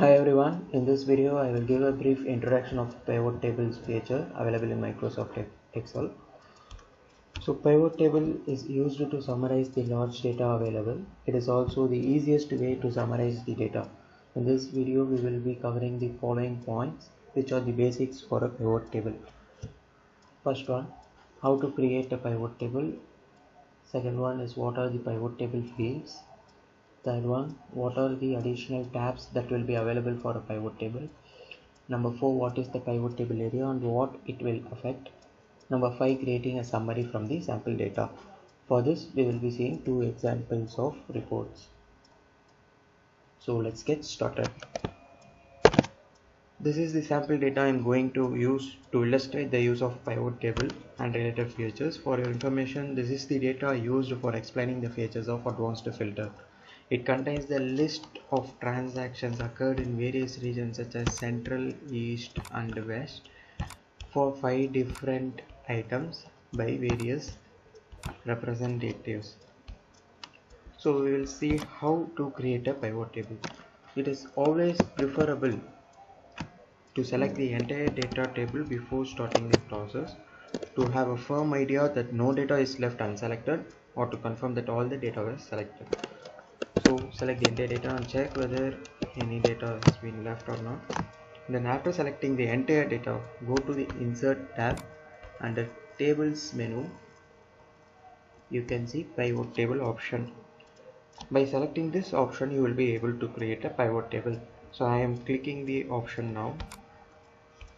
Hi everyone, in this video I will give a brief introduction of pivot tables feature available in Microsoft Excel. So pivot table is used to summarize the large data available. It is also the easiest way to summarize the data. In this video we will be covering the following points which are the basics for a pivot table. First one, how to create a pivot table. Second one is what are the pivot table fields. Third one, what are the additional tabs that will be available for a pivot table. Number 4, what is the pivot table area and what it will affect. Number 5, creating a summary from the sample data. For this, we will be seeing two examples of reports. So let's get started. This is the sample data I am going to use to illustrate the use of pivot table and related features. For your information, this is the data used for explaining the features of advanced filter. It contains the list of transactions occurred in various regions such as Central, East and West for 5 different items by various representatives. So we will see how to create a pivot table. It is always preferable to select the entire data table before starting the process to have a firm idea that no data is left unselected or to confirm that all the data was selected. So select the entire data and check whether any data has been left or not. Then after selecting the entire data, go to the Insert tab. Under Tables menu, you can see Pivot Table option. By selecting this option, you will be able to create a pivot table. So I am clicking the option now.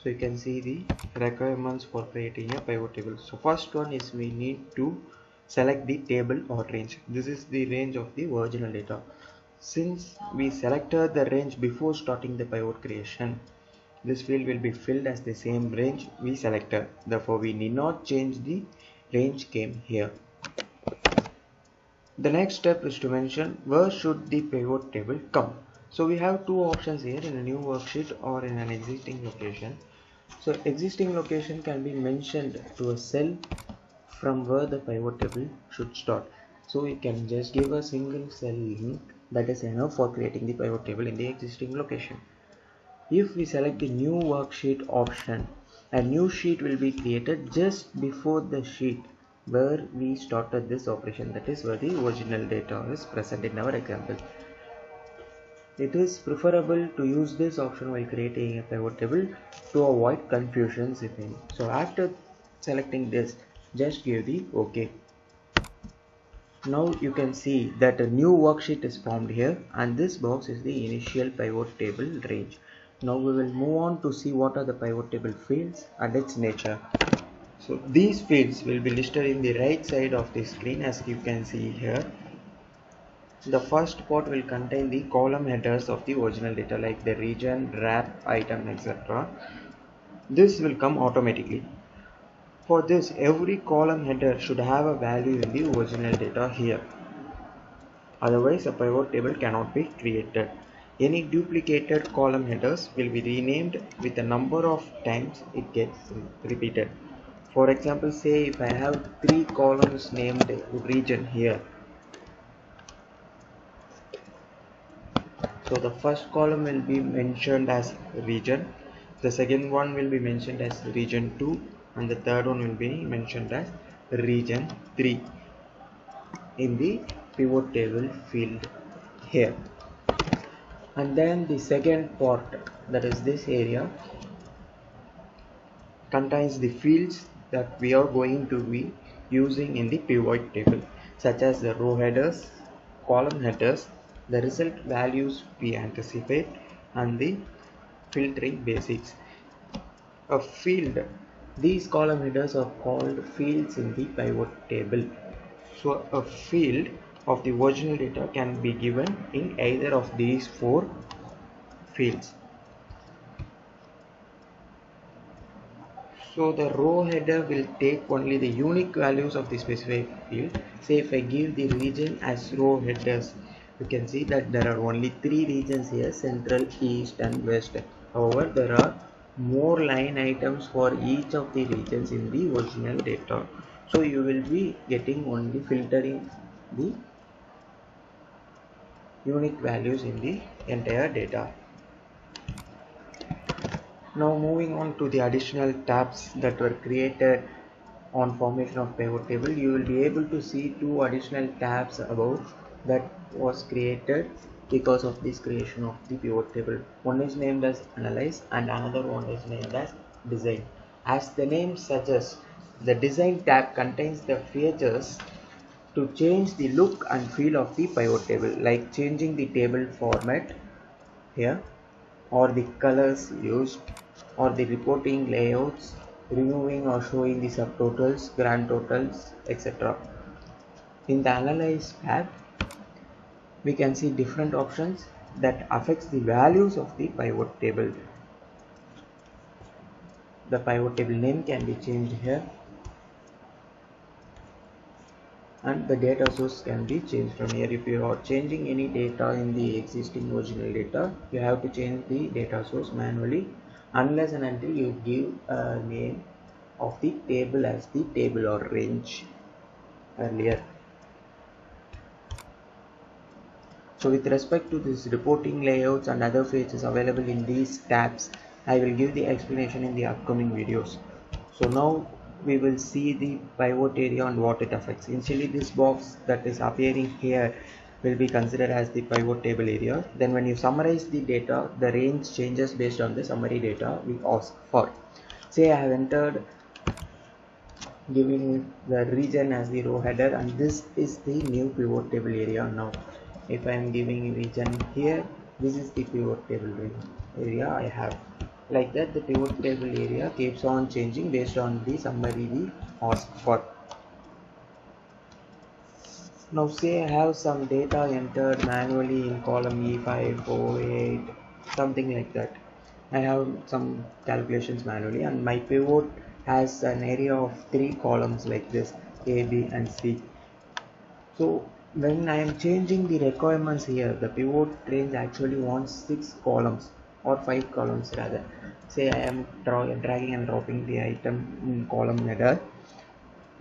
So you can see the requirements for creating a pivot table. So first one is we need to select the table or range. This is the range of the original data. Since we selected the range before starting the pivot creation, this field will be filled as the same range we selected. Therefore, we need not change the range came here. The next step is to mention where should the pivot table come. So we have two options here, in a new worksheet or in an existing location. So existing location can be mentioned to a cell from where the pivot table should start. So we can just give a single cell link, that is enough for creating the pivot table in the existing location. If we select the new worksheet option, a new sheet will be created just before the sheet where we started this operation, that is where the original data is present in our example. It is preferable to use this option while creating a pivot table to avoid confusions if any. So after selecting this, just give the OK. Now you can see that a new worksheet is formed here and this box is the initial pivot table range. Now we will move on to see what are the pivot table fields and its nature. So these fields will be listed in the right side of the screen as you can see here. The first part will contain the column headers of the original data like the region, wrap, item, etc. This will come automatically. For this, every column header should have a value in the original data here. Otherwise, a pivot table cannot be created. Any duplicated column headers will be renamed with the number of times it gets repeated. For example, say if I have 3 columns named region here. So the first column will be mentioned as region, the second one will be mentioned as region 2 and the third one will be mentioned as region 3 in the pivot table field here. And then the second part, that is this area, contains the fields that we are going to be using in the pivot table, such as the row headers, column headers, the result values we anticipate, and the filtering basics. A field, these column headers are called fields in the pivot table. So a field of the original data can be given in either of these 4 fields. So the row header will take only the unique values of the specific field. Say if I give the region as row headers, you can see that there are only 3 regions here, Central, East and West. However, there are more line items for each of the regions in the original data. So you will be getting only filtering the unique values in the entire data. Now moving on to the additional tabs that were created on formation of pivot table, you will be able to see two additional tabs above that was created because of this creation of the pivot table. One is named as analyze and another one is named as design. As the name suggests, the design tab contains the features to change the look and feel of the pivot table, like changing the table format here, or the colors used, or the reporting layouts, removing or showing the subtotals, grand totals, etc. In the Analyze tab, we can see different options that affects the values of the pivot table. The pivot table name can be changed here, and the data source can be changed from here. If you are changing any data in the existing original data, you have to change the data source manually unless and until you give a name of the table as the table or range earlier. So with respect to this reporting layouts and other features available in these tabs, I will give the explanation in the upcoming videos. So now we will see the pivot area and what it affects. Initially this box that is appearing here will be considered as the pivot table area. Then when you summarize the data, the range changes based on the summary data we ask for. Say I have entered giving the region as the row header, and this is the new pivot table area. Now if I am giving region here, this is the pivot table area I have. Like that, the pivot table area keeps on changing based on the summary we ask for. Now say I have some data entered manually in column E5, 4, 8, something like that. I have some calculations manually, and my pivot has an area of 3 columns like this, A, B and C. So when I am changing the requirements here, the pivot range actually wants 6 columns or 5 columns rather. Say I am dragging and dropping the item in column header.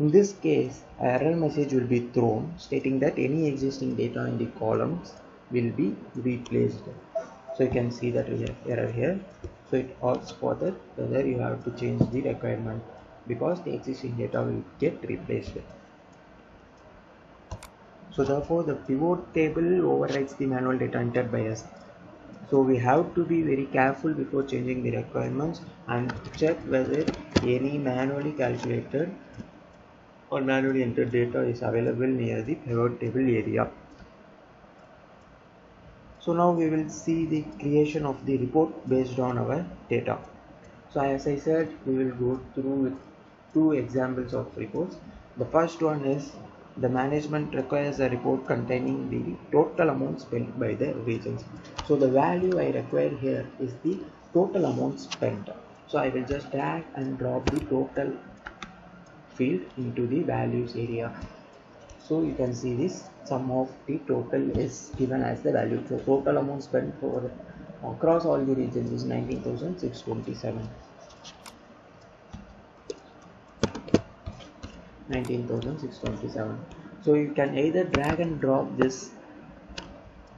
In this case, an error message will be thrown stating that any existing data in the columns will be replaced. So you can see that error here. So it asks for that whether you have to change the requirement because the existing data will get replaced. So therefore the pivot table overrides the manual data entered by us. So we have to be very careful before changing the requirements and check whether any manually calculated or manually entered data is available near the pivot table area. So now we will see the creation of the report based on our data. So as I said, we will go through two examples of reports. The first one is the management requires a report containing the total amount spent by the regions. So the value I require here is the total amount spent. So I will just drag and drop the total field into the values area. So you can see this sum of the total is given as the value. So total amount spent for across all the regions is 19,627. 19,627. So you can either drag and drop this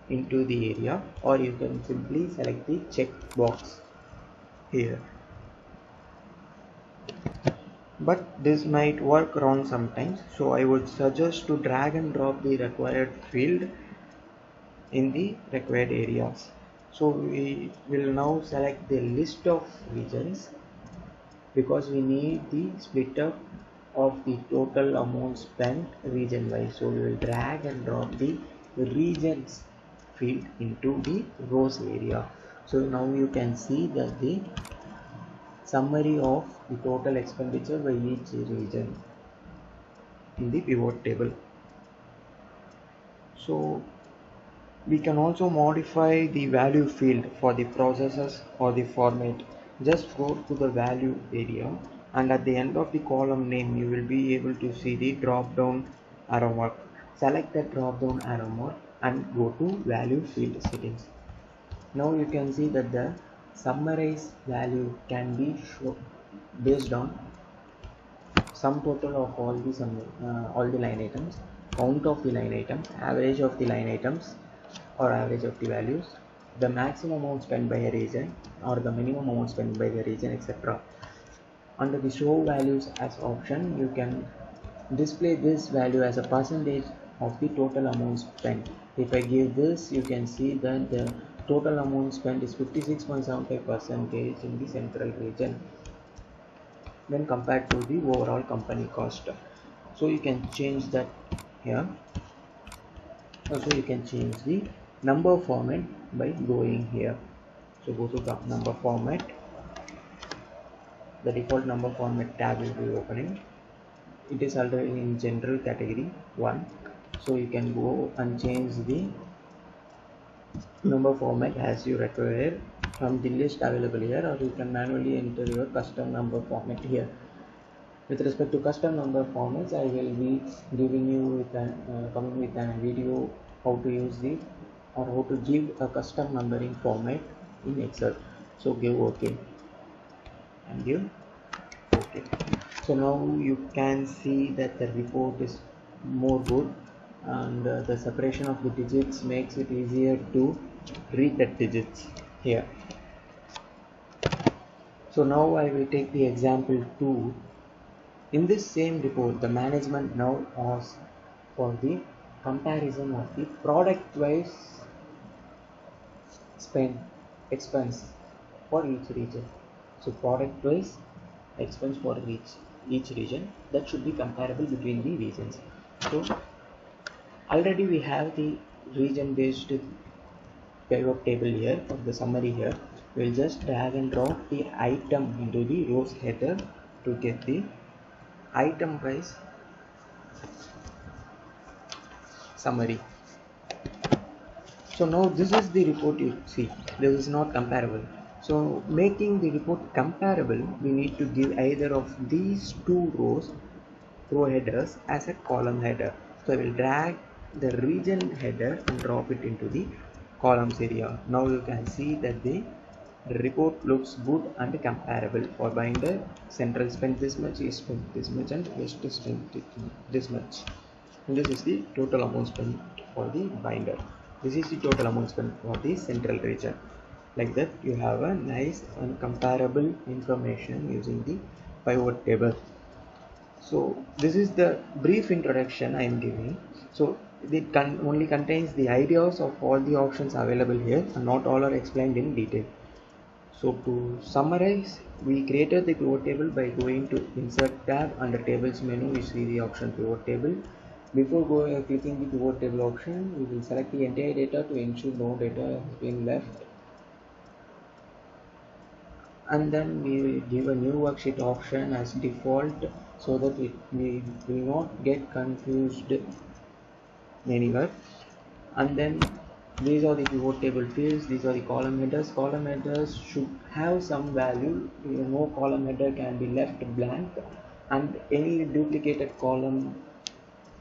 into the area, or you can simply select the check box here. But this might work wrong sometimes, so I would suggest to drag and drop the required field in the required areas. So we will now select the list of regions because we need the split up of the total amount spent region wise. So we will drag and drop the regions field into the rows area. So now you can see that the summary of the total expenditure by each region in the pivot table. So we can also modify the value field for the processes or the format. Just go to the value area, and at the end of the column name you will be able to see the drop down arrow mark. Select the drop down arrow mark and go to value field settings. Now you can see that the summarize value can be shown based on sum total of all the line items, count of the line items, average of the line items or average of the values, the maximum amount spent by a region or the minimum amount spent by the region, etc. Under the show values as option, you can display this value as a percentage of the total amount spent. If I give this, you can see that the total amount spent is 56.75% in the central region when compared to the overall company cost. So you can change that here. Also you can change the number format by going here. So go to the number format. The default number format tab will be opening. It is already in general category 1. So you can go and change the number format as you require from the list available here, or you can manually enter your custom number format here. With respect to custom number formats, I will be giving you with coming with a video how to use the or how to give a custom numbering format in Excel. So give OK and give OK. So now you can see that the report is more good, and the separation of the digits makes it easier to read the digits here. So now I will take the example 2. In this same report, the management now asks for the comparison of the product wise spend expense for each region. So product wise expense for each region, that should be comparable between the regions. So already we have the region based pivot table here for the summary here. We'll just drag and drop the item into the rows header to get the item wise summary. So now this is the report. You see this is not comparable. So making the report comparable, we need to give either of these two row headers as a column header. So I will drag the region header and drop it into the columns area. Now you can see that the report looks good and comparable. For binder, central spent this much, east spent this much, and west spent this much. And this is the total amount spent for the binder. This is the total amount spent for the central region. Like that, you have a nice and comparable information using the pivot table. So this is the brief introduction I am giving. So it only contains the ideas of all the options available here, and not all are explained in detail. So to summarize, we created the pivot table by going to Insert tab. Under Tables menu, you see the option Pivot Table. Before clicking the Pivot Table option, we will select the entire data to ensure no data has been left. And then we will give a new worksheet option as default, so that we will not get confused anywhere. And then these are the pivot table fields, these are the column headers. Column headers should have some value. No column header can be left blank, and any duplicated column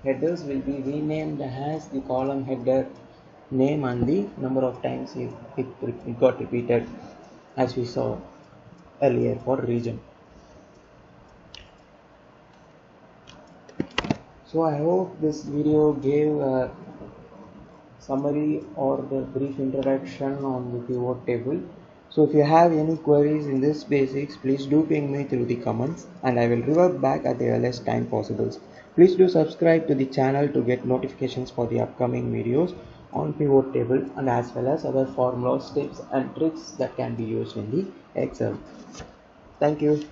headers will be renamed as the column header name and the number of times it got repeated, as we saw earlier for region. So I hope this video gave a summary or the brief introduction on the pivot table. So if you have any queries in this basics, please do ping me through the comments, and I will revert back at the earliest time possible. Please do subscribe to the channel to get notifications for the upcoming videos on pivot table, and as well as other formulas, tips and tricks that can be used in the Excel. Thank you.